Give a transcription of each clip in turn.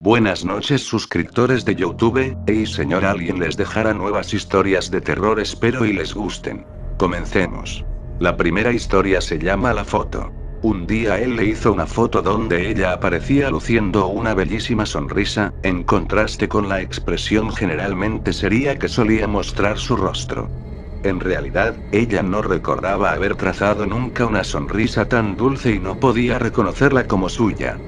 Buenas noches suscriptores de YouTube, hey señor, alguien les dejará nuevas historias de terror, espero y les gusten. Comencemos. La primera historia se llama La foto. Un día él le hizo una foto donde ella aparecía luciendo una bellísima sonrisa, en contraste con la expresión generalmente seria que solía mostrar su rostro. En realidad, ella no recordaba haber trazado nunca una sonrisa tan dulce y no podía reconocerla como suya.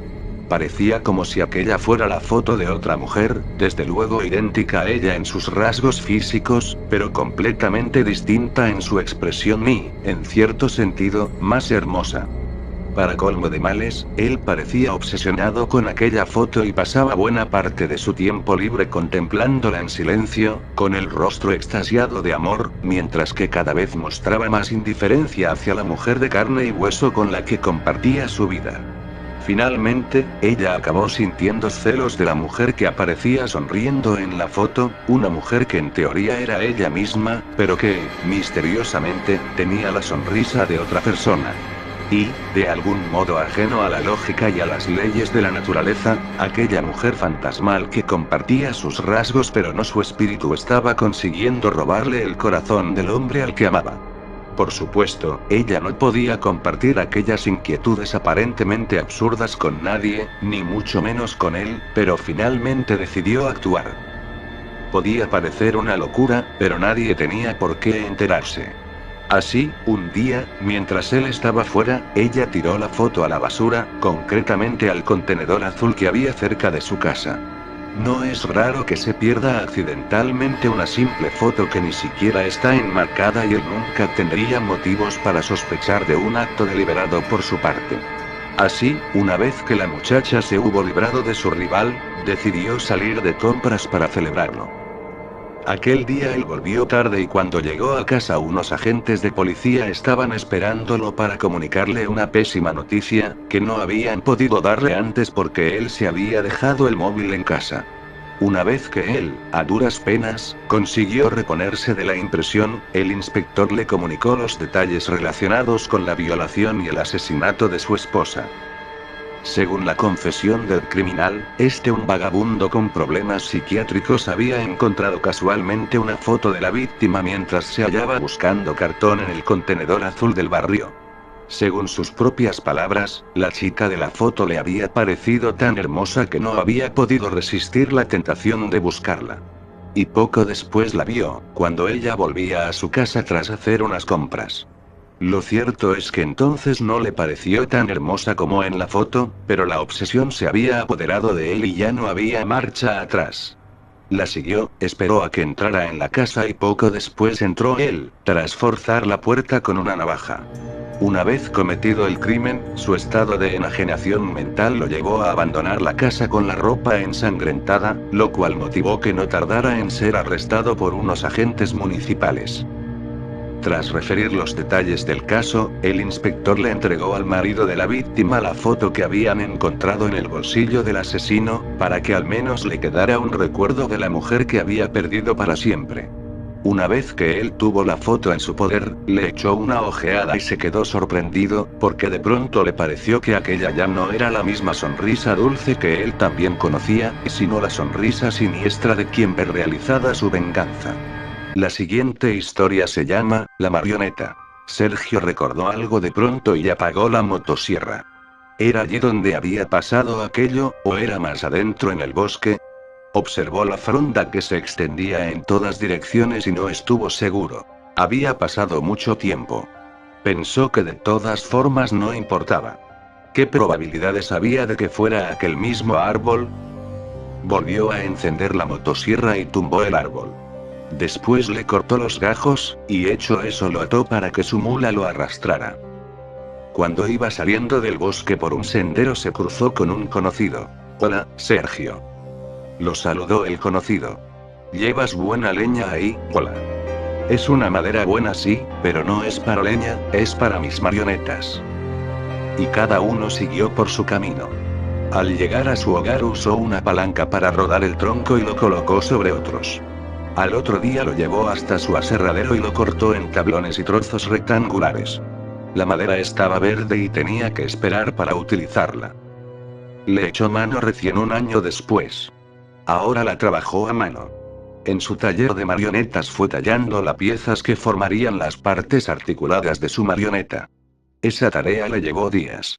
Parecía como si aquella fuera la foto de otra mujer, desde luego idéntica a ella en sus rasgos físicos, pero completamente distinta en su expresión y, en cierto sentido, más hermosa. Para colmo de males, él parecía obsesionado con aquella foto y pasaba buena parte de su tiempo libre contemplándola en silencio, con el rostro extasiado de amor, mientras que cada vez mostraba más indiferencia hacia la mujer de carne y hueso con la que compartía su vida. Finalmente, ella acabó sintiendo celos de la mujer que aparecía sonriendo en la foto, una mujer que en teoría era ella misma, pero que, misteriosamente, tenía la sonrisa de otra persona. Y, de algún modo ajeno a la lógica y a las leyes de la naturaleza, aquella mujer fantasmal que compartía sus rasgos pero no su espíritu estaba consiguiendo robarle el corazón del hombre al que amaba. Por supuesto, ella no podía compartir aquellas inquietudes aparentemente absurdas con nadie, ni mucho menos con él, pero finalmente decidió actuar. Podía parecer una locura, pero nadie tenía por qué enterarse. Así, un día, mientras él estaba fuera, ella tiró la foto a la basura, concretamente al contenedor azul que había cerca de su casa. No es raro que se pierda accidentalmente una simple foto que ni siquiera está enmarcada y él nunca tendría motivos para sospechar de un acto deliberado por su parte. Así, una vez que la muchacha se hubo librado de su rival, decidió salir de compras para celebrarlo. Aquel día él volvió tarde y cuando llegó a casa unos agentes de policía estaban esperándolo para comunicarle una pésima noticia, que no habían podido darle antes porque él se había dejado el móvil en casa. Una vez que él, a duras penas, consiguió reponerse de la impresión, el inspector le comunicó los detalles relacionados con la violación y el asesinato de su esposa. Según la confesión del criminal, un vagabundo con problemas psiquiátricos había encontrado casualmente una foto de la víctima mientras se hallaba buscando cartón en el contenedor azul del barrio. Según sus propias palabras, la chica de la foto le había parecido tan hermosa que no había podido resistir la tentación de buscarla. Y poco después la vio, cuando ella volvía a su casa tras hacer unas compras. Lo cierto es que entonces no le pareció tan hermosa como en la foto, pero la obsesión se había apoderado de él y ya no había marcha atrás. La siguió, esperó a que entrara en la casa y poco después entró él, tras forzar la puerta con una navaja. Una vez cometido el crimen, su estado de enajenación mental lo llevó a abandonar la casa con la ropa ensangrentada, lo cual motivó que no tardara en ser arrestado por unos agentes municipales. Tras referir los detalles del caso, el inspector le entregó al marido de la víctima la foto que habían encontrado en el bolsillo del asesino, para que al menos le quedara un recuerdo de la mujer que había perdido para siempre. Una vez que él tuvo la foto en su poder, le echó una ojeada y se quedó sorprendido, porque de pronto le pareció que aquella ya no era la misma sonrisa dulce que él también conocía, sino la sonrisa siniestra de quien ve realizada su venganza. La siguiente historia se llama, La marioneta. Sergio recordó algo de pronto y apagó la motosierra. ¿Era allí donde había pasado aquello, o era más adentro en el bosque? Observó la fronda que se extendía en todas direcciones y no estuvo seguro. Había pasado mucho tiempo. Pensó que de todas formas no importaba. ¿Qué probabilidades había de que fuera aquel mismo árbol? Volvió a encender la motosierra y tumbó el árbol. Después le cortó los gajos, y hecho eso lo ató para que su mula lo arrastrara. Cuando iba saliendo del bosque por un sendero se cruzó con un conocido. «Hola, Sergio». Lo saludó el conocido. «¿Llevas buena leña ahí?» «Hola». «Es una madera buena sí, pero no es para leña, es para mis marionetas». Y cada uno siguió por su camino. Al llegar a su hogar usó una palanca para rodar el tronco y lo colocó sobre otros. Al otro día lo llevó hasta su aserradero y lo cortó en tablones y trozos rectangulares. La madera estaba verde y tenía que esperar para utilizarla. Le echó mano recién un año después. Ahora la trabajó a mano. En su taller de marionetas fue tallando las piezas que formarían las partes articuladas de su marioneta. Esa tarea le llevó días.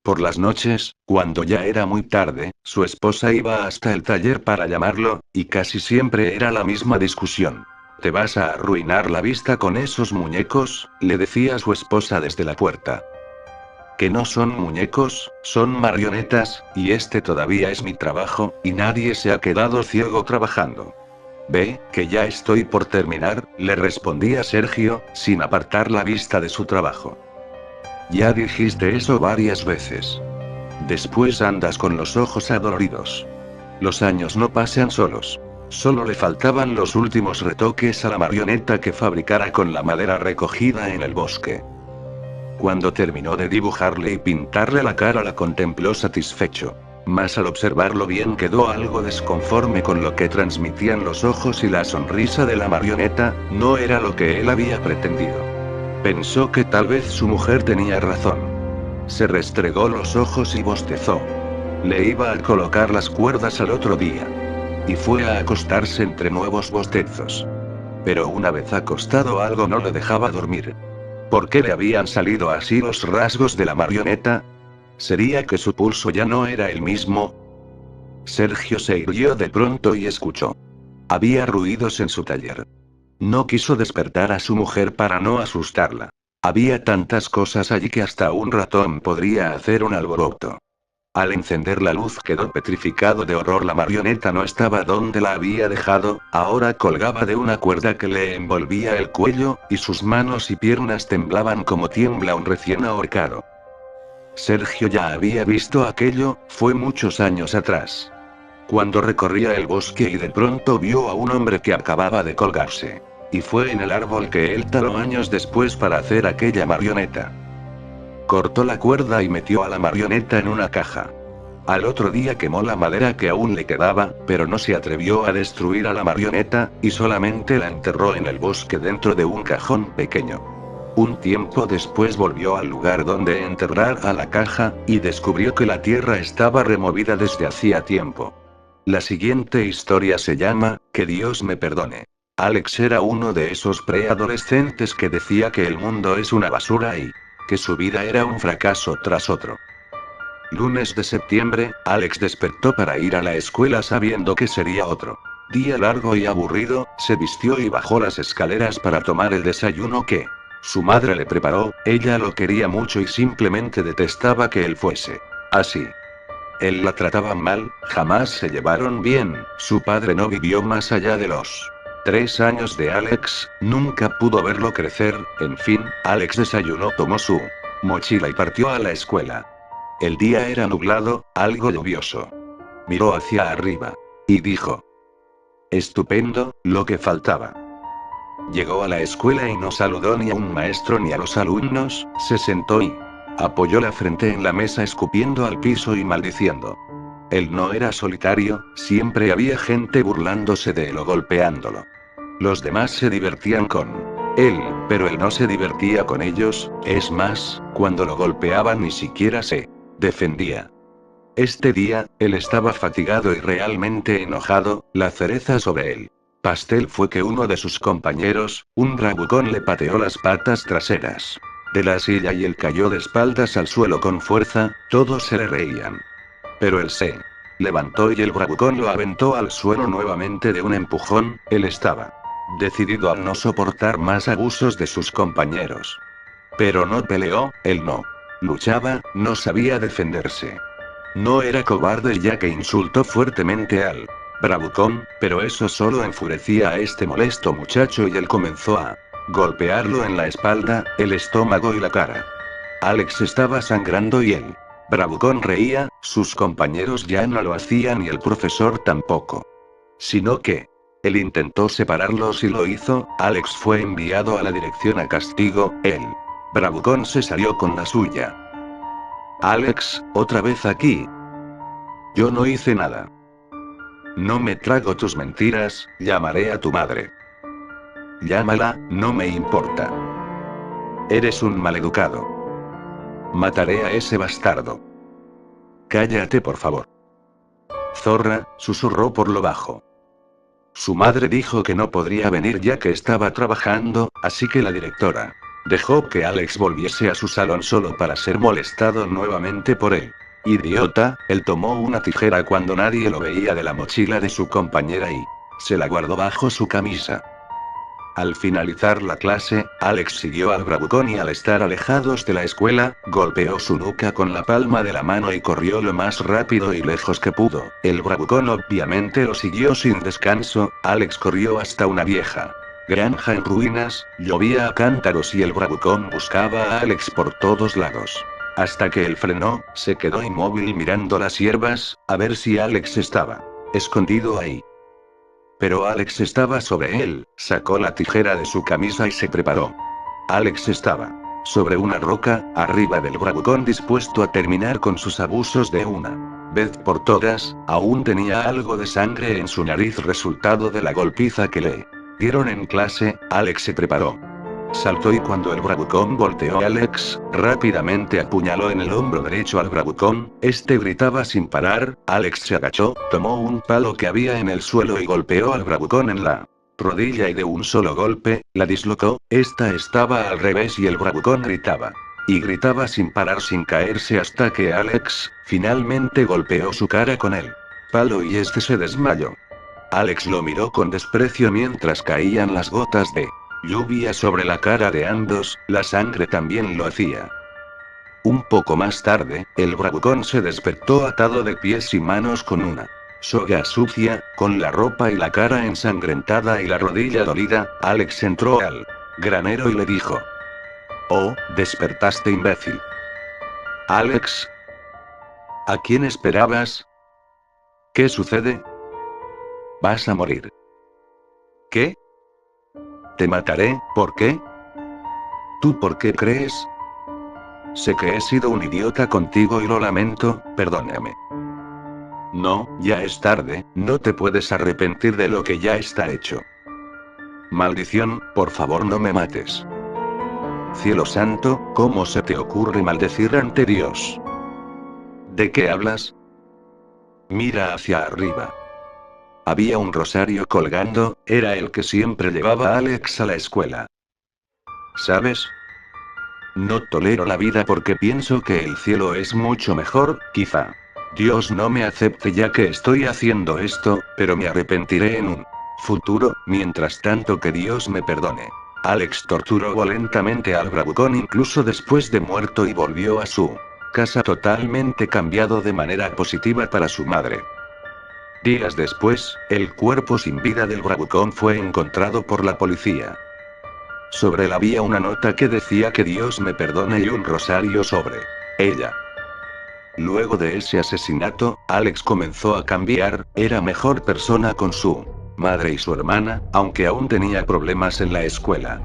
Por las noches, cuando ya era muy tarde, su esposa iba hasta el taller para llamarlo, y casi siempre era la misma discusión. «¿Te vas a arruinar la vista con esos muñecos?», le decía su esposa desde la puerta. «Que no son muñecos, son marionetas, y este todavía es mi trabajo, y nadie se ha quedado ciego trabajando». «Ve, que ya estoy por terminar», le respondía Sergio, sin apartar la vista de su trabajo. «Ya dijiste eso varias veces. Después andas con los ojos adoloridos. Los años no pasan solos». Solo le faltaban los últimos retoques a la marioneta que fabricara con la madera recogida en el bosque. Cuando terminó de dibujarle y pintarle la cara, la contempló satisfecho. Mas al observarlo bien quedó algo desconforme con lo que transmitían los ojos y la sonrisa de la marioneta. No era lo que él había pretendido. Pensó que tal vez su mujer tenía razón. Se restregó los ojos y bostezó. Le iba a colocar las cuerdas al otro día. Y fue a acostarse entre nuevos bostezos. Pero una vez acostado algo no le dejaba dormir. ¿Por qué le habían salido así los rasgos de la marioneta? ¿Sería que su pulso ya no era el mismo? Sergio se irguió de pronto y escuchó. Había ruidos en su taller. No quiso despertar a su mujer para no asustarla. Había tantas cosas allí que hasta un ratón podría hacer un alboroto. Al encender la luz quedó petrificado de horror. La marioneta no estaba donde la había dejado, ahora colgaba de una cuerda que le envolvía el cuello, y sus manos y piernas temblaban como tiembla un recién ahorcado. Sergio ya había visto aquello, fue muchos años atrás. Cuando recorría el bosque y de pronto vio a un hombre que acababa de colgarse. Y fue en el árbol que él taló años después para hacer aquella marioneta. Cortó la cuerda y metió a la marioneta en una caja. Al otro día quemó la madera que aún le quedaba, pero no se atrevió a destruir a la marioneta, y solamente la enterró en el bosque dentro de un cajón pequeño. Un tiempo después volvió al lugar donde enterrar a la caja, y descubrió que la tierra estaba removida desde hacía tiempo. La siguiente historia se llama, Que Dios me perdone. Alex era uno de esos preadolescentes que decía que el mundo es una basura y que su vida era un fracaso tras otro. Lunes de septiembre, Alex despertó para ir a la escuela sabiendo que sería otro día largo y aburrido. Se vistió y bajó las escaleras para tomar el desayuno que su madre le preparó. Ella lo quería mucho y simplemente detestaba que él fuese así. Él la trataba mal, jamás se llevaron bien. Su padre no vivió más allá de los 3 años de Alex, nunca pudo verlo crecer. En fin, Alex desayunó, tomó su mochila y partió a la escuela. El día era nublado, algo lluvioso. Miró hacia arriba. Y dijo: estupendo, lo que faltaba. Llegó a la escuela y no saludó ni a un maestro ni a los alumnos, se sentó y apoyó la frente en la mesa escupiendo al piso y maldiciendo. Él no era solitario, siempre había gente burlándose de él o golpeándolo. Los demás se divertían con él, pero él no se divertía con ellos. Es más, cuando lo golpeaban ni siquiera se defendía. Este día, él estaba fatigado y realmente enojado. La cereza sobre el pastel fue que uno de sus compañeros, un bravucón, le pateó las patas traseras de la silla y él cayó de espaldas al suelo con fuerza. Todos se le reían. Pero él se levantó y el bravucón lo aventó al suelo nuevamente de un empujón. Él estaba decidido a no soportar más abusos de sus compañeros. Pero no peleó, él no luchaba, no sabía defenderse. No era cobarde ya que insultó fuertemente al bravucón, pero eso solo enfurecía a este molesto muchacho y él comenzó a golpearlo en la espalda, el estómago y la cara. Alex estaba sangrando y el bravucón reía. Sus compañeros ya no lo hacían y el profesor tampoco. Sino que él intentó separarlos y lo hizo. Alex fue enviado a la dirección a castigo. El bravucón se salió con la suya. Alex, otra vez aquí. Yo no hice nada. No me trago tus mentiras, llamaré a tu madre. Llámala, no me importa. Eres un maleducado. Mataré a ese bastardo. Cállate por favor. Zorra, susurró por lo bajo. Su madre dijo que no podría venir ya que estaba trabajando, así que la directora dejó que Alex volviese a su salón solo para ser molestado nuevamente por él. Idiota, él tomó una tijera cuando nadie lo veía de la mochila de su compañera y se la guardó bajo su camisa. Al finalizar la clase, Alex siguió al bravucón y al estar alejados de la escuela, golpeó su nuca con la palma de la mano y corrió lo más rápido y lejos que pudo. El bravucón obviamente lo siguió sin descanso. Alex corrió hasta una vieja granja en ruinas, llovía a cántaros y el bravucón buscaba a Alex por todos lados. Hasta que él frenó, se quedó inmóvil mirando las hierbas, a ver si Alex estaba escondido ahí. Pero Alex estaba sobre él, sacó la tijera de su camisa y se preparó. Alex estaba sobre una roca, arriba del bravucón dispuesto a terminar con sus abusos de una vez por todas. Aún tenía algo de sangre en su nariz resultado de la golpiza que le dieron en clase. Alex se preparó. Saltó y cuando el bravucón volteó a Alex, rápidamente apuñaló en el hombro derecho al bravucón. Este gritaba sin parar. Alex se agachó, tomó un palo que había en el suelo y golpeó al bravucón en la rodilla y de un solo golpe, la dislocó. Esta estaba al revés y el bravucón gritaba. Y gritaba sin parar sin caerse hasta que Alex, finalmente golpeó su cara con el palo y este se desmayó. Alex lo miró con desprecio mientras caían las gotas de lluvia sobre la cara de ambos, la sangre también lo hacía. Un poco más tarde, el bravucón se despertó atado de pies y manos con una soga sucia, con la ropa y la cara ensangrentada y la rodilla dolida. Alex entró al granero y le dijo: «Oh, despertaste, imbécil». «Alex, ¿a quién esperabas? ¿Qué sucede? Vas a morir». «¿Qué? Te mataré, ¿por qué? ¿Tú por qué crees? Sé que he sido un idiota contigo y lo lamento, perdóname». «No, ya es tarde, no te puedes arrepentir de lo que ya está hecho». «Maldición, por favor no me mates». «Cielo santo, ¿cómo se te ocurre maldecir ante Dios? ¿De qué hablas? Mira hacia arriba». Había un rosario colgando, era el que siempre llevaba a Alex a la escuela. ¿Sabes? No tolero la vida porque pienso que el cielo es mucho mejor. Quizá Dios no me acepte ya que estoy haciendo esto, pero me arrepentiré en un futuro. Mientras tanto, que Dios me perdone. Alex torturó violentamente al bravucón incluso después de muerto y volvió a su casa totalmente cambiado de manera positiva para su madre. Días después, el cuerpo sin vida del bravucón fue encontrado por la policía. Sobre él había una nota que decía que Dios me perdone y un rosario sobre ella. Luego de ese asesinato, Alex comenzó a cambiar, era mejor persona con su madre y su hermana, aunque aún tenía problemas en la escuela.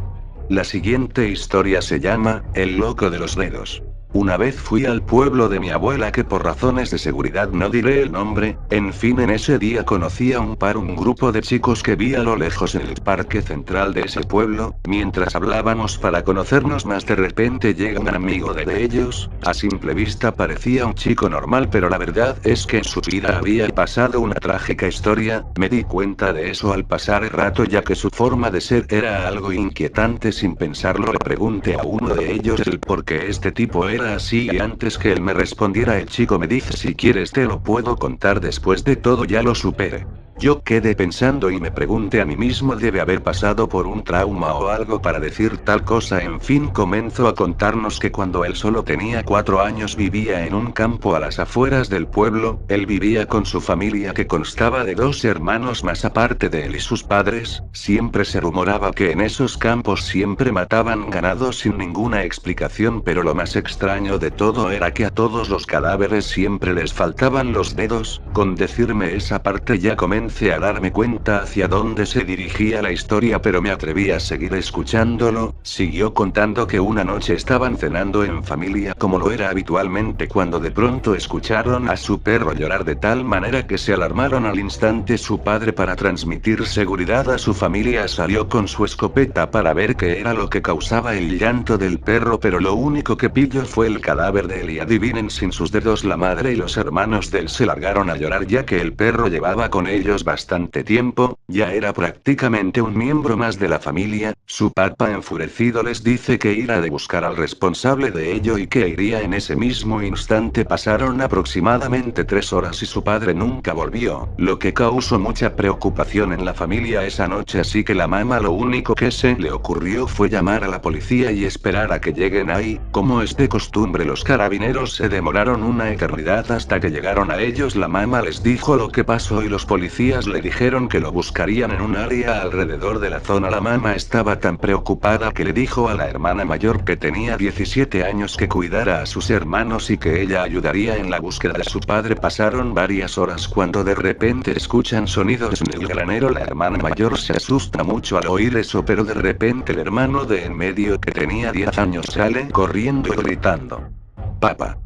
La siguiente historia se llama El loco de los dedos. Una vez fui al pueblo de mi abuela que por razones de seguridad no diré el nombre. En fin, en ese día conocí a un grupo de chicos que vi a lo lejos en el parque central de ese pueblo. Mientras hablábamos para conocernos más, de repente llega un amigo de ellos. A simple vista parecía un chico normal, pero la verdad es que en su vida había pasado una trágica historia. Me di cuenta de eso al pasar el rato, ya que su forma de ser era algo inquietante. Sin pensarlo le pregunté a uno de ellos el por qué este tipo era así, y antes que él me respondiera el chico me dice: «Si quieres te lo puedo contar, después de todo ya lo superé». Yo quedé pensando y me pregunté a mí mismo: debe haber pasado por un trauma o algo para decir tal cosa. En fin, comenzó a contarnos que cuando él solo tenía 4 años vivía en un campo a las afueras del pueblo. Él vivía con su familia que constaba de 2 hermanos más aparte de él y sus padres. Siempre se rumoraba que en esos campos siempre mataban ganado sin ninguna explicación, pero lo más extraño de todo era que a todos los cadáveres siempre les faltaban los dedos. Con decirme esa parte ya comencé comencé a darme cuenta hacia dónde se dirigía la historia, pero me atreví a seguir escuchándolo. Siguió contando que una noche estaban cenando en familia como lo era habitualmente cuando de pronto escucharon a su perro llorar de tal manera que se alarmaron al instante. Su padre, para transmitir seguridad a su familia, salió con su escopeta para ver qué era lo que causaba el llanto del perro, pero lo único que pilló fue el cadáver de él, y adivinen, sin sus dedos la madre y los hermanos de él se largaron a llorar, ya que el perro llevaba con ellos bastante tiempo, ya era prácticamente un miembro más de la familia. Su papá, enfurecido, les dice que irá de buscar al responsable de ello y que iría en ese mismo instante. Pasaron aproximadamente 3 horas y su padre nunca volvió, lo que causó mucha preocupación en la familia esa noche, así que la mamá lo único que se le ocurrió fue llamar a la policía y esperar a que lleguen ahí. Como es de costumbre, los carabineros se demoraron una eternidad hasta que llegaron a ellos. La mamá les dijo lo que pasó y los policías le dijeron que lo buscarían en un área alrededor de la zona. La mamá estaba tan preocupada que le dijo a la hermana mayor, que tenía 17 años, que cuidara a sus hermanos y que ella ayudaría en la búsqueda de su padre. Pasaron varias horas cuando de repente escuchan sonidos en el granero. La hermana mayor se asusta mucho al oír eso, pero de repente el hermano de en medio, que tenía 10 años, sale corriendo y gritando: «Papá.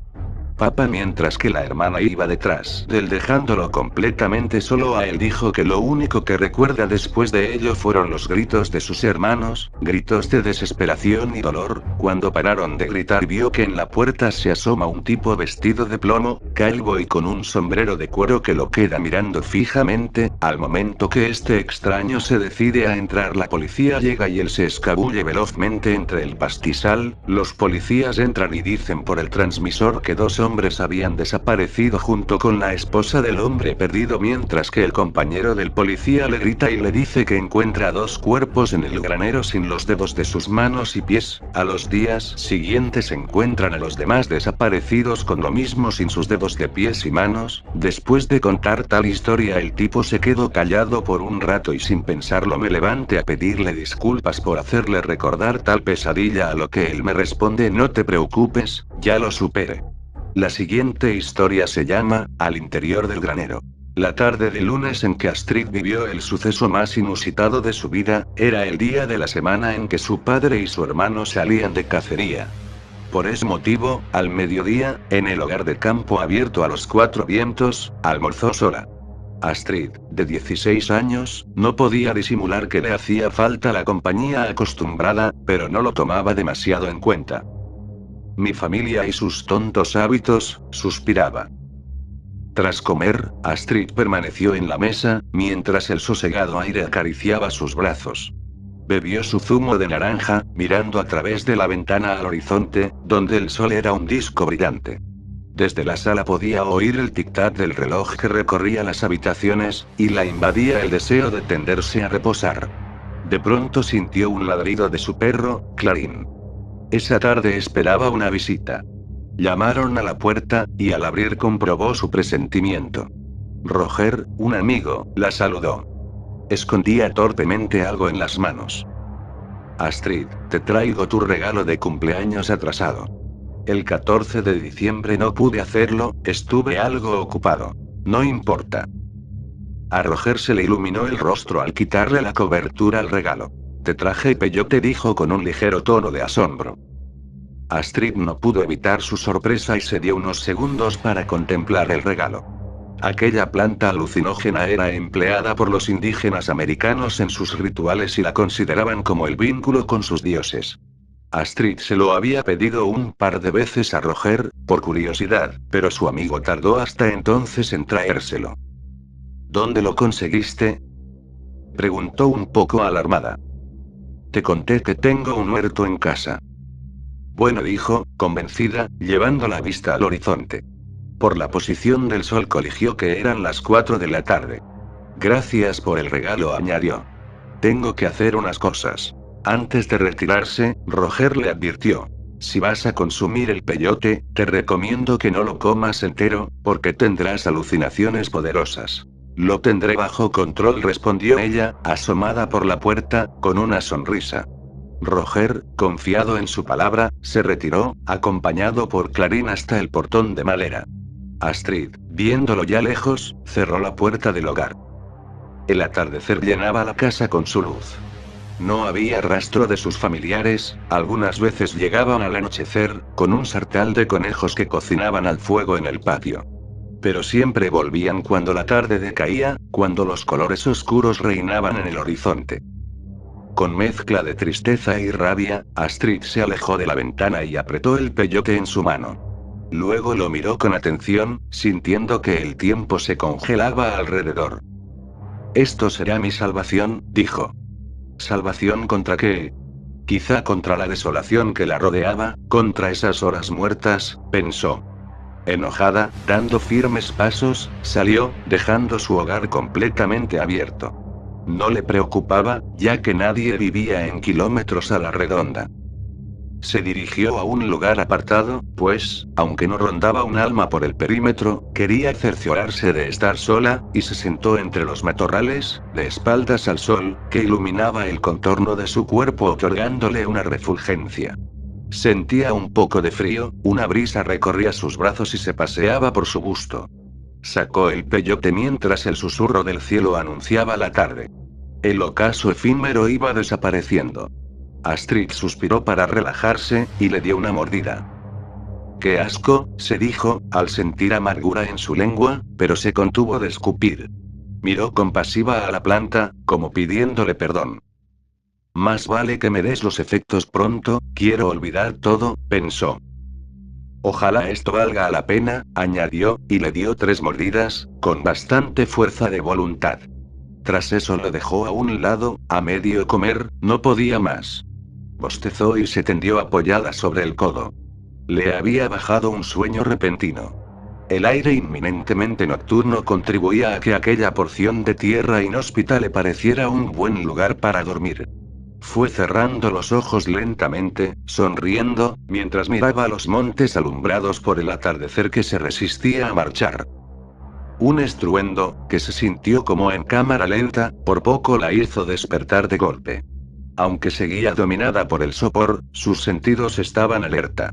Papá», mientras que la hermana iba detrás de él dejándolo completamente solo a él. Dijo que lo único que recuerda después de ello fueron los gritos de sus hermanos, gritos de desesperación y dolor. Cuando pararon de gritar, vio que en la puerta se asoma un tipo vestido de plomo, calvo y con un sombrero de cuero, que lo queda mirando fijamente. Al momento que este extraño se decide a entrar, la policía llega y él se escabulle velozmente entre el pastizal. Los policías entran y dicen por el transmisor que 2 hombres habían desaparecido junto con la esposa del hombre perdido, mientras que el compañero del policía le grita y le dice que encuentra 2 cuerpos en el granero sin los dedos de sus manos y pies. A los días siguientes encuentran a los demás desaparecidos con lo mismo, sin sus dedos de pies y manos. Después de contar tal historia, el tipo se quedó callado por un rato y sin pensarlo me levanté a pedirle disculpas por hacerle recordar tal pesadilla, a lo que él me responde: «No te preocupes, ya lo superé». La siguiente historia se llama Al interior del granero. La tarde de lunes en que Astrid vivió el suceso más inusitado de su vida, era el día de la semana en que su padre y su hermano salían de cacería. Por ese motivo, al mediodía, en el hogar de campo abierto a los 4 vientos, almorzó sola. Astrid, de 16 años, no podía disimular que le hacía falta la compañía acostumbrada, pero no lo tomaba demasiado en cuenta. «Mi familia y sus tontos hábitos», suspiraba. Tras comer, Astrid permaneció en la mesa, mientras el sosegado aire acariciaba sus brazos. Bebió su zumo de naranja, mirando a través de la ventana al horizonte, donde el sol era un disco brillante. Desde la sala podía oír el tic-tac del reloj que recorría las habitaciones, y la invadía el deseo de tenderse a reposar. De pronto sintió un ladrido de su perro, Clarín. Esa tarde esperaba una visita. Llamaron a la puerta, y al abrir comprobó su presentimiento. Roger, un amigo, la saludó. Escondía torpemente algo en las manos. «Astrid, te traigo tu regalo de cumpleaños atrasado. El 14 de diciembre no pude hacerlo, estuve algo ocupado. No importa». A Roger se le iluminó el rostro al quitarle la cobertura al regalo. «Te traje peyote», dijo con un ligero tono de asombro. Astrid no pudo evitar su sorpresa y se dio unos segundos para contemplar el regalo. Aquella planta alucinógena era empleada por los indígenas americanos en sus rituales y la consideraban como el vínculo con sus dioses. Astrid se lo había pedido un par de veces a Roger, por curiosidad, pero su amigo tardó hasta entonces en traérselo. «¿Dónde lo conseguiste?», preguntó un poco alarmada. «Te conté que tengo un huerto en casa». «Bueno», dijo, convencida, llevando la vista al horizonte. Por la posición del sol coligió que eran las 4 de la tarde. «Gracias por el regalo», añadió. «Tengo que hacer unas cosas». Antes de retirarse, Roger le advirtió: «Si vas a consumir el peyote, te recomiendo que no lo comas entero, porque tendrás alucinaciones poderosas». «Lo tendré bajo control», respondió ella, asomada por la puerta, con una sonrisa. Roger, confiado en su palabra, se retiró, acompañado por Clarín hasta el portón de madera. Astrid, viéndolo ya lejos, cerró la puerta del hogar. El atardecer llenaba la casa con su luz. No había rastro de sus familiares, algunas veces llegaban al anochecer, con un sartal de conejos que cocinaban al fuego en el patio. Pero siempre volvían cuando la tarde decaía, cuando los colores oscuros reinaban en el horizonte. Con mezcla de tristeza y rabia, Astrid se alejó de la ventana y apretó el peyote en su mano. Luego lo miró con atención, sintiendo que el tiempo se congelaba alrededor. Esto será mi salvación, dijo. ¿Salvación contra qué? Quizá contra la desolación que la rodeaba, contra esas horas muertas, pensó. Enojada, dando firmes pasos, salió, dejando su hogar completamente abierto. No le preocupaba, ya que nadie vivía en kilómetros a la redonda. Se dirigió a un lugar apartado, pues, aunque no rondaba un alma por el perímetro, quería cerciorarse de estar sola, y se sentó entre los matorrales, de espaldas al sol, que iluminaba el contorno de su cuerpo otorgándole una refulgencia. Sentía un poco de frío, una brisa recorría sus brazos y se paseaba por su busto. Sacó el peyote mientras el susurro del cielo anunciaba la tarde. El ocaso efímero iba desapareciendo. Astrid suspiró para relajarse, y le dio una mordida. ¡Qué asco!, se dijo, al sentir amargura en su lengua, pero se contuvo de escupir. Miró compasiva a la planta, como pidiéndole perdón. Más vale que me des los efectos pronto, quiero olvidar todo, pensó. Ojalá esto valga la pena, añadió, y le dio 3 mordidas, con bastante fuerza de voluntad. Tras eso lo dejó a un lado, a medio comer, no podía más. Bostezó y se tendió apoyada sobre el codo. Le había bajado un sueño repentino. El aire inminentemente nocturno contribuía a que aquella porción de tierra inhóspita le pareciera un buen lugar para dormir. Fue cerrando los ojos lentamente, sonriendo, mientras miraba los montes alumbrados por el atardecer que se resistía a marchar. Un estruendo, que se sintió como en cámara lenta, por poco la hizo despertar de golpe. Aunque seguía dominada por el sopor, sus sentidos estaban alerta.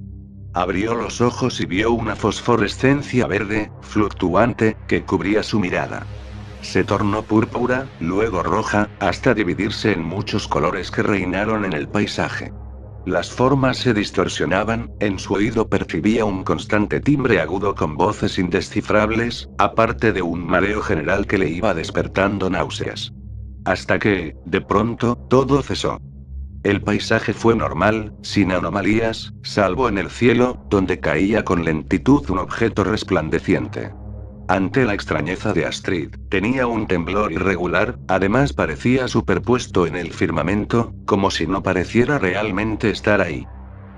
Abrió los ojos y vio una fosforescencia verde, fluctuante, que cubría su mirada. Se tornó púrpura, luego roja, hasta dividirse en muchos colores que reinaron en el paisaje. Las formas se distorsionaban, en su oído percibía un constante timbre agudo con voces indescifrables, aparte de un mareo general que le iba despertando náuseas. Hasta que, de pronto, todo cesó. El paisaje fue normal, sin anomalías, salvo en el cielo, donde caía con lentitud un objeto resplandeciente. Ante la extrañeza de Astrid, tenía un temblor irregular, además parecía superpuesto en el firmamento, como si no pareciera realmente estar ahí.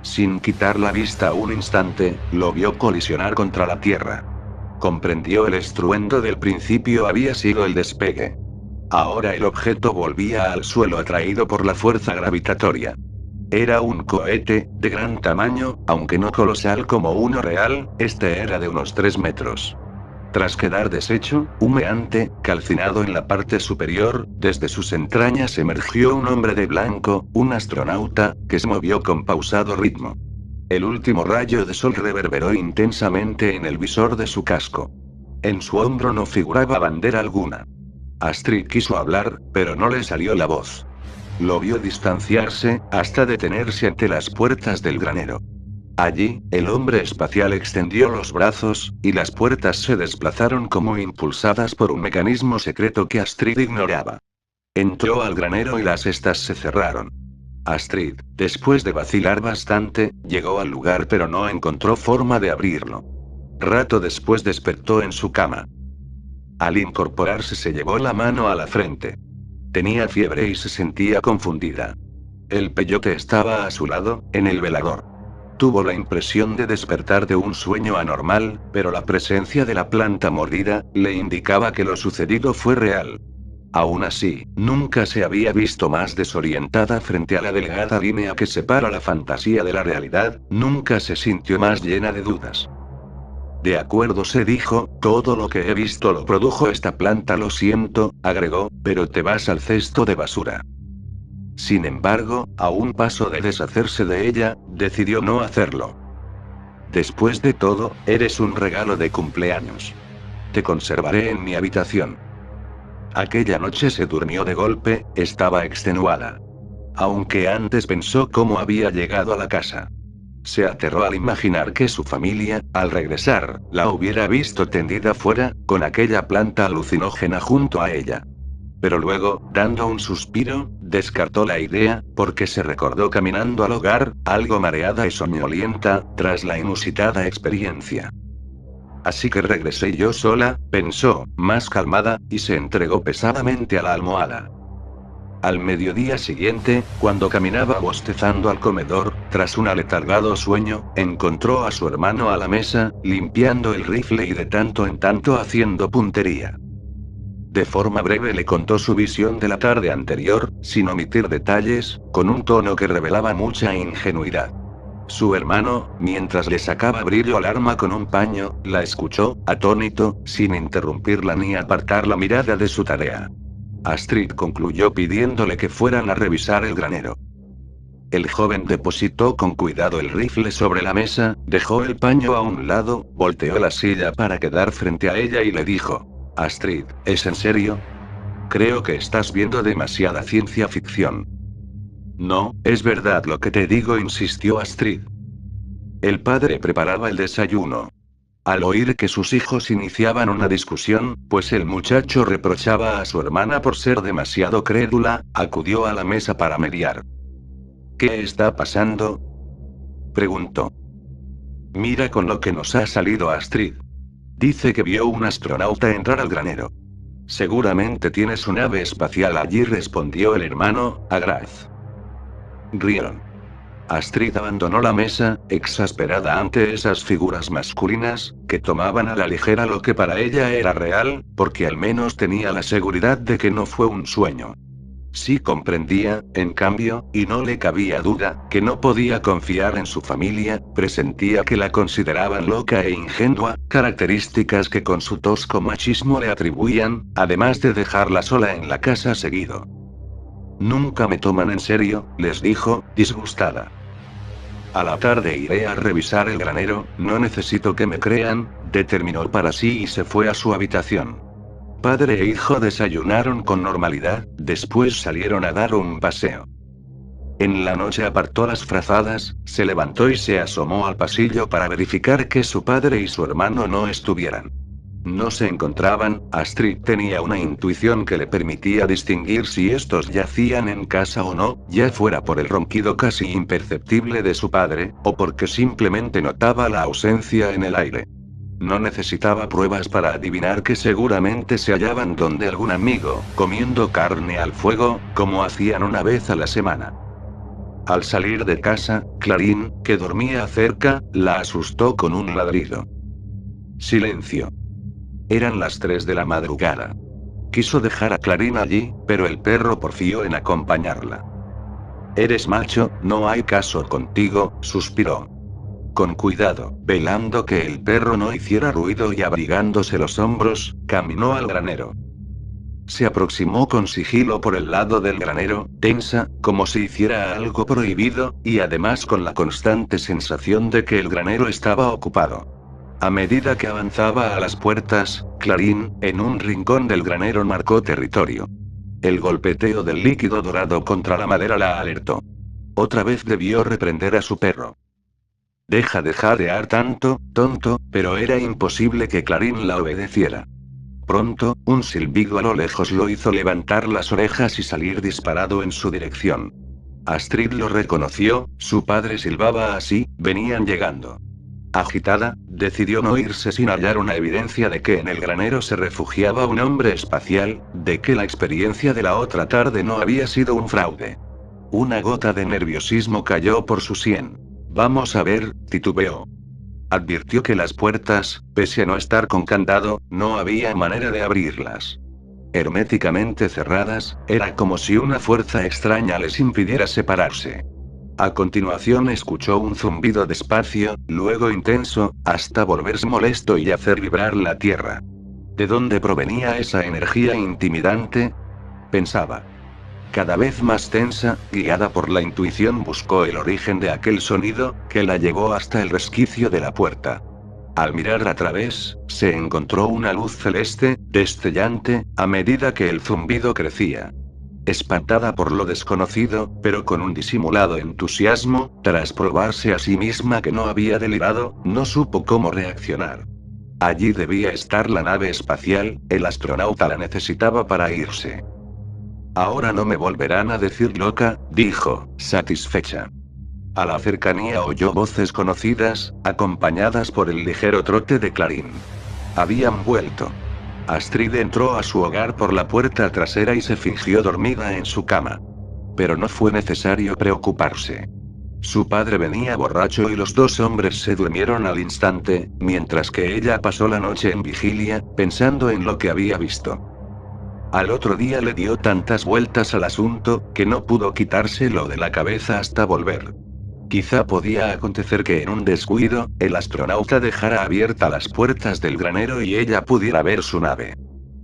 Sin quitar la vista un instante, lo vio colisionar contra la tierra. Comprendió el estruendo del principio había sido el despegue. Ahora el objeto volvía al suelo atraído por la fuerza gravitatoria. Era un cohete, de gran tamaño, aunque no colosal como uno real, este era de unos 3 metros. Tras quedar deshecho, humeante, calcinado en la parte superior, desde sus entrañas emergió un hombre de blanco, un astronauta, que se movió con pausado ritmo. El último rayo de sol reverberó intensamente en el visor de su casco. En su hombro no figuraba bandera alguna. Astrid quiso hablar, pero no le salió la voz. Lo vio distanciarse, hasta detenerse ante las puertas del granero. Allí, el hombre espacial extendió los brazos, y las puertas se desplazaron como impulsadas por un mecanismo secreto que Astrid ignoraba. Entró al granero y las estas se cerraron. Astrid, después de vacilar bastante, llegó al lugar pero no encontró forma de abrirlo. Rato después despertó en su cama. Al incorporarse se llevó la mano a la frente. Tenía fiebre y se sentía confundida. El peyote estaba a su lado, en el velador. Tuvo la impresión de despertar de un sueño anormal, pero la presencia de la planta mordida, le indicaba que lo sucedido fue real. Aún así, nunca se había visto más desorientada frente a la delgada línea que separa la fantasía de la realidad, nunca se sintió más llena de dudas. De acuerdo, se dijo, todo lo que he visto lo produjo esta planta, lo siento, agregó, pero te vas al cesto de basura. Sin embargo, a un paso de deshacerse de ella, decidió no hacerlo. Después de todo, eres un regalo de cumpleaños. Te conservaré en mi habitación. Aquella noche se durmió de golpe, estaba extenuada. Aunque antes pensó cómo había llegado a la casa. Se aterró al imaginar que su familia, al regresar, la hubiera visto tendida fuera, con aquella planta alucinógena junto a ella. Pero luego, dando un suspiro, descartó la idea, porque se recordó caminando al hogar, algo mareada y soñolienta, tras la inusitada experiencia. Así que regresé yo sola, pensó, más calmada, y se entregó pesadamente a la almohada. Al mediodía siguiente, cuando caminaba bostezando al comedor, tras un aletargado sueño, encontró a su hermano a la mesa, limpiando el rifle y de tanto en tanto haciendo puntería. De forma breve le contó su visión de la tarde anterior, sin omitir detalles, con un tono que revelaba mucha ingenuidad. Su hermano, mientras le sacaba brillo al arma con un paño, la escuchó, atónito, sin interrumpirla ni apartar la mirada de su tarea. Astrid concluyó pidiéndole que fueran a revisar el granero. El joven depositó con cuidado el rifle sobre la mesa, dejó el paño a un lado, volteó la silla para quedar frente a ella y le dijo: Astrid, ¿es en serio? Creo que estás viendo demasiada ciencia ficción. No, es verdad lo que te digo, insistió Astrid. El padre preparaba el desayuno. Al oír que sus hijos iniciaban una discusión, pues el muchacho reprochaba a su hermana por ser demasiado crédula, acudió a la mesa para mediar. ¿Qué está pasando?, preguntó. Mira con lo que nos ha salido Astrid. Dice que vio un astronauta entrar al granero. Seguramente tiene su nave espacial allí, respondió el hermano, agraz. Rieron. Astrid abandonó la mesa, exasperada ante esas figuras masculinas, que tomaban a la ligera lo que para ella era real, porque al menos tenía la seguridad de que no fue un sueño. Sí comprendía, en cambio, y no le cabía duda, que no podía confiar en su familia, presentía que la consideraban loca e ingenua, características que con su tosco machismo le atribuían, además de dejarla sola en la casa seguido. Nunca me toman en serio, les dijo, disgustada. A la tarde iré a revisar el granero, no necesito que me crean, determinó para sí y se fue a su habitación. Padre e hijo desayunaron con normalidad, después salieron a dar un paseo. En la noche apartó las frazadas, se levantó y se asomó al pasillo para verificar que su padre y su hermano no estuvieran. No se encontraban. Astrid tenía una intuición que le permitía distinguir si estos yacían en casa o no, ya fuera por el ronquido casi imperceptible de su padre, o porque simplemente notaba la ausencia en el aire. No necesitaba pruebas para adivinar que seguramente se hallaban donde algún amigo, comiendo carne al fuego, como hacían una vez a la semana. Al salir de casa, Clarín, que dormía cerca, la asustó con un ladrido. Silencio. Eran las 3 de la madrugada. Quiso dejar a Clarín allí, pero el perro porfió en acompañarla. Eres macho, no hay caso contigo, suspiró. Con cuidado, velando que el perro no hiciera ruido y abrigándose los hombros, caminó al granero. Se aproximó con sigilo por el lado del granero, tensa, como si hiciera algo prohibido, y además con la constante sensación de que el granero estaba ocupado. A medida que avanzaba a las puertas, Clarín, en un rincón del granero, marcó territorio. El golpeteo del líquido dorado contra la madera la alertó. Otra vez debió reprender a su perro. Deja de jadear tanto, tonto, pero era imposible que Clarín la obedeciera. Pronto, un silbido a lo lejos lo hizo levantar las orejas y salir disparado en su dirección. Astrid lo reconoció, su padre silbaba así, venían llegando. Agitada, decidió no irse sin hallar una evidencia de que en el granero se refugiaba un hombre espacial, de que la experiencia de la otra tarde no había sido un fraude. Una gota de nerviosismo cayó por su sien. Vamos a ver, titubeó. Advirtió que las puertas, pese a no estar con candado, no había manera de abrirlas. Herméticamente cerradas, era como si una fuerza extraña les impidiera separarse. A continuación escuchó un zumbido despacio, luego intenso, hasta volverse molesto y hacer vibrar la tierra. ¿De dónde provenía esa energía intimidante?, pensaba. Cada vez más tensa, guiada por la intuición buscó el origen de aquel sonido, que la llevó hasta el resquicio de la puerta. Al mirar a través, se encontró una luz celeste, destellante, a medida que el zumbido crecía. Espantada por lo desconocido, pero con un disimulado entusiasmo, tras probarse a sí misma que no había delirado, no supo cómo reaccionar. Allí debía estar la nave espacial, el astronauta la necesitaba para irse. Ahora no me volverán a decir loca, dijo, satisfecha. A la cercanía oyó voces conocidas, acompañadas por el ligero trote de Clarín. Habían vuelto. Astrid entró a su hogar por la puerta trasera y se fingió dormida en su cama. Pero no fue necesario preocuparse. Su padre venía borracho y los dos hombres se durmieron al instante, mientras que ella pasó la noche en vigilia, pensando en lo que había visto. Al otro día le dio tantas vueltas al asunto, que no pudo quitárselo de la cabeza hasta volver. Quizá podía acontecer que en un descuido, el astronauta dejara abiertas las puertas del granero y ella pudiera ver su nave.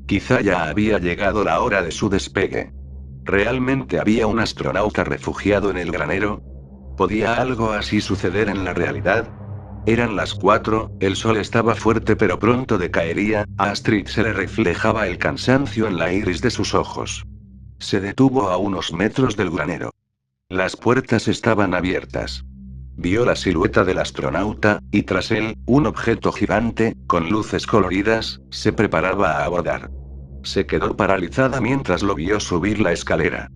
Quizá ya había llegado la hora de su despegue. ¿Realmente había un astronauta refugiado en el granero? ¿Podía algo así suceder en la realidad? Eran las 4, el sol estaba fuerte pero pronto decaería, a Astrid se le reflejaba el cansancio en la iris de sus ojos. Se detuvo a unos metros del granero. Las puertas estaban abiertas. Vio la silueta del astronauta, y tras él, un objeto gigante, con luces coloridas, se preparaba a abordar. Se quedó paralizada mientras lo vio subir la escalera.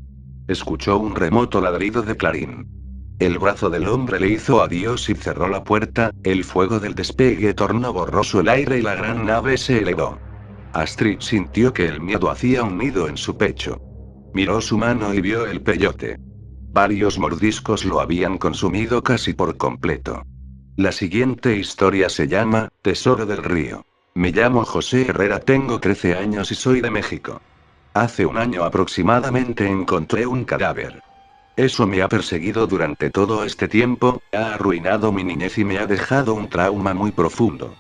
Escuchó un remoto ladrido de Clarín. El brazo del hombre le hizo adiós y cerró la puerta, el fuego del despegue tornó borroso el aire y la gran nave se elevó. Astrid sintió que el miedo hacía un nido en su pecho. Miró su mano y vio el peyote. Varios mordiscos lo habían consumido casi por completo. La siguiente historia se llama, Tesoro del Río. Me llamo José Herrera, tengo 13 años y soy de México. Hace un año aproximadamente encontré un cadáver. Eso me ha perseguido durante todo este tiempo, ha arruinado mi niñez y me ha dejado un trauma muy profundo.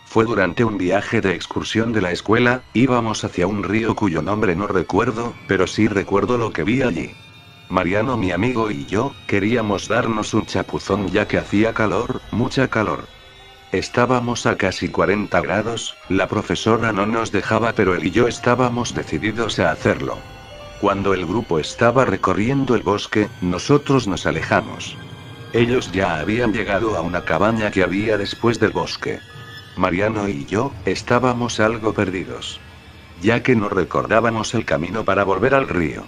Fue durante un viaje de excursión de la escuela, íbamos hacia un río cuyo nombre no recuerdo, pero sí recuerdo lo que vi allí. Mariano, mi amigo, y yo, queríamos darnos un chapuzón ya que hacía calor, mucha calor. Estábamos a casi 40 grados, la profesora no nos dejaba pero él y yo estábamos decididos a hacerlo. Cuando el grupo estaba recorriendo el bosque, nosotros nos alejamos. Ellos ya habían llegado a una cabaña que había después del bosque. Mariano y yo, estábamos algo perdidos, ya que no recordábamos el camino para volver al río.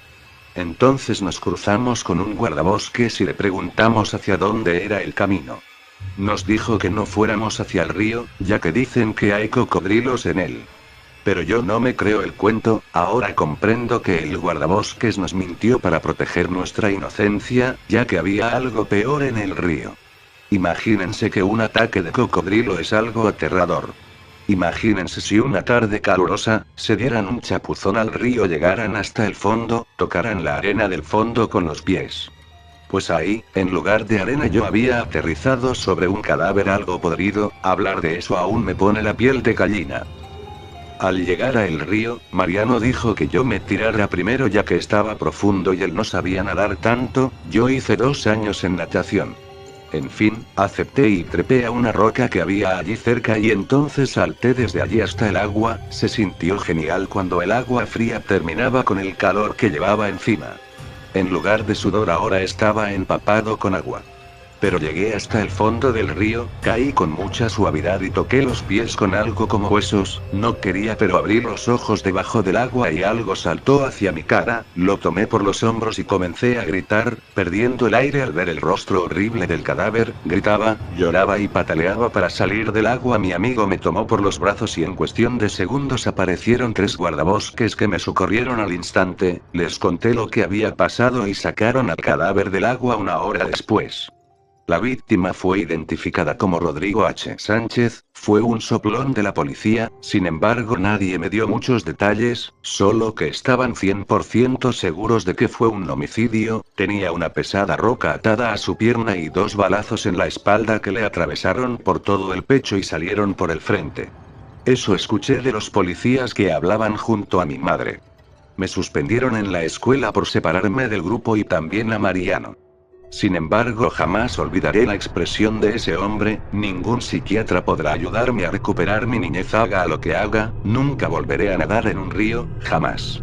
Entonces nos cruzamos con un guardabosques y le preguntamos hacia dónde era el camino. Nos dijo que no fuéramos hacia el río, ya que dicen que hay cocodrilos en él. Pero yo no me creo el cuento, ahora comprendo que el guardabosques nos mintió para proteger nuestra inocencia, ya que había algo peor en el río. Imagínense que un ataque de cocodrilo es algo aterrador. Imagínense si una tarde calurosa, se dieran un chapuzón al río, llegaran hasta el fondo, tocaran la arena del fondo con los pies. Pues ahí, en lugar de arena, yo había aterrizado sobre un cadáver algo podrido, hablar de eso aún me pone la piel de gallina. Al llegar a el río, Mariano dijo que yo me tirara primero ya que estaba profundo y él no sabía nadar tanto, yo hice 2 años en natación. En fin, acepté y trepé a una roca que había allí cerca y entonces salté desde allí hasta el agua, se sintió genial cuando el agua fría terminaba con el calor que llevaba encima. En lugar de sudor ahora estaba empapado con agua. Pero llegué hasta el fondo del río, caí con mucha suavidad y toqué los pies con algo como huesos, no quería pero abrí los ojos debajo del agua y algo saltó hacia mi cara, lo tomé por los hombros y comencé a gritar, perdiendo el aire al ver el rostro horrible del cadáver, gritaba, lloraba y pataleaba para salir del agua. Mi amigo me tomó por los brazos y en cuestión de segundos aparecieron 3 guardabosques que me socorrieron al instante, les conté lo que había pasado y sacaron al cadáver del agua 1 hora después. La víctima fue identificada como Rodrigo H. Sánchez, fue un soplón de la policía, sin embargo nadie me dio muchos detalles, solo que estaban 100% seguros de que fue un homicidio, tenía una pesada roca atada a su pierna y 2 balazos en la espalda que le atravesaron por todo el pecho y salieron por el frente. Eso escuché de los policías que hablaban junto a mi madre. Me suspendieron en la escuela por separarme del grupo y también a Mariano. Sin embargo, jamás olvidaré la expresión de ese hombre. Ningún psiquiatra podrá ayudarme a recuperar mi niñez, haga lo que haga, nunca volveré a nadar en un río, jamás.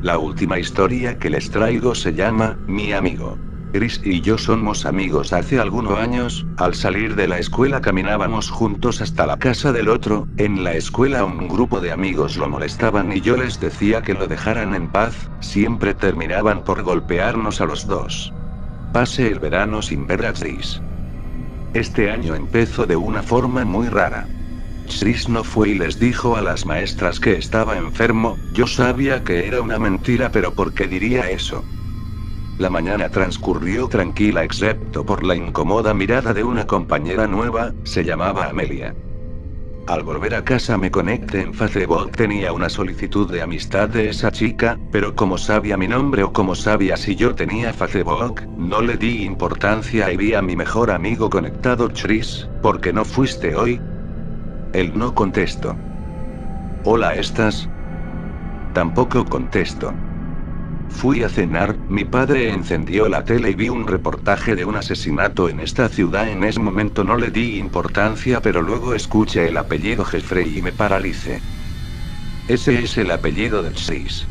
La última historia que les traigo se llama, Mi amigo. Chris y yo somos amigos hace algunos años. Al salir de la escuela caminábamos juntos hasta la casa del otro. En la escuela un grupo de amigos lo molestaban y yo les decía que lo dejaran en paz. Siempre terminaban por golpearnos a los dos. Pasé el verano sin ver a Chris. Este año empezó de una forma muy rara. Chris no fue y les dijo a las maestras que estaba enfermo. Yo sabía que era una mentira, pero ¿por qué diría eso? La mañana transcurrió tranquila excepto por la incómoda mirada de una compañera nueva, se llamaba Amelia. Al volver a casa me conecté en Facebook, tenía una solicitud de amistad de esa chica, pero como sabía mi nombre o como sabía si yo tenía Facebook, no le di importancia y vi a mi mejor amigo conectado. Chris, ¿por qué no fuiste hoy? Él no contestó. Hola, ¿estás? Tampoco contesto. Fui a cenar, mi padre encendió la tele y vi un reportaje de un asesinato en esta ciudad. En ese momento no le di importancia, pero luego escuché el apellido Jeffrey y me paralicé. Ese es el apellido de Chris.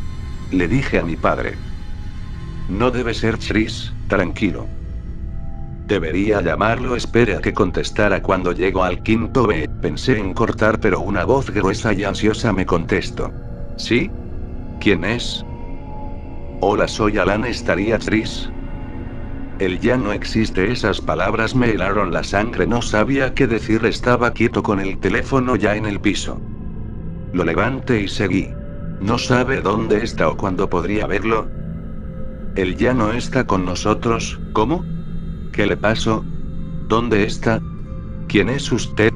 Le dije a mi padre. No debe ser Chris, tranquilo. Debería llamarlo. Espere a que contestara. Cuando llegó al quinto B, pensé en cortar, pero una voz gruesa y ansiosa me contestó. ¿Sí? ¿Quién es? Hola, soy Alan. ¿Estaría Chris? Él ya no existe. Esas palabras me helaron la sangre. No sabía qué decir. Estaba quieto con el teléfono ya en el piso. Lo levanté y seguí. ¿No sabe dónde está o cuándo podría verlo? Él ya no está con nosotros. ¿Cómo? ¿Qué le pasó? ¿Dónde está? ¿Quién es usted?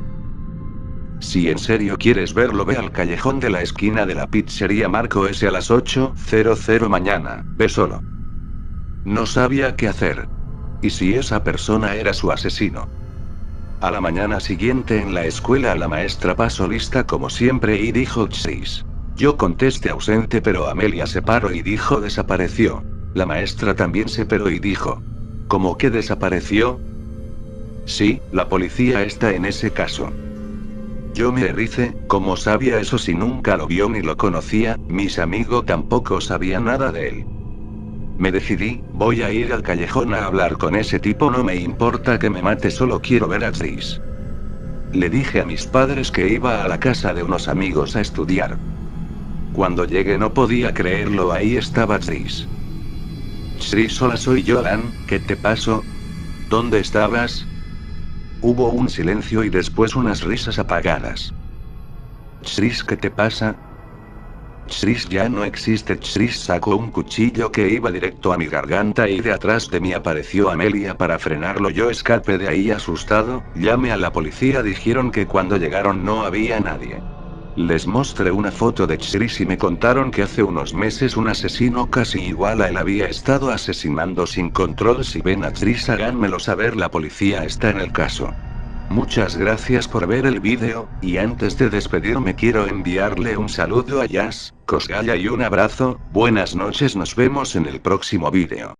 Si en serio quieres verlo, ve al callejón de la esquina de la pizzería Marco S a las 8:00 mañana. Ve solo. No sabía qué hacer. ¿Y si esa persona era su asesino? A la mañana siguiente en la escuela la maestra pasó lista como siempre y dijo Chris. Yo contesté ausente, pero Amelia se paró y dijo desapareció. La maestra también se paró y dijo. ¿Cómo que desapareció? Sí, la policía está en ese caso. Yo me ericé. ¿Cómo sabía eso si nunca lo vio ni lo conocía? Mis amigos tampoco sabían nada de él. Me decidí, voy a ir al callejón a hablar con ese tipo. No me importa que me mate, solo quiero ver a Chris. Le dije a mis padres que iba a la casa de unos amigos a estudiar. Cuando llegué no podía creerlo, ahí estaba Chris. Chris, hola, soy yo, Alan. ¿Qué te pasó? ¿Dónde estabas? Hubo un silencio y después unas risas apagadas. Chris, ¿qué te pasa? Chris ya no existe. Chris sacó un cuchillo que iba directo a mi garganta y de atrás de mí apareció Amelia para frenarlo. Yo escapé de ahí asustado, llamé a la policía, dijeron que cuando llegaron no había nadie. Les mostré una foto de Chris y me contaron que hace unos meses un asesino casi igual a él había estado asesinando sin control. Si ven a Chris, háganmelo saber, la policía está en el caso. Muchas gracias por ver el vídeo, y antes de despedirme quiero enviarle un saludo a Jazz, Kosgaya y un abrazo. Buenas noches, nos vemos en el próximo vídeo.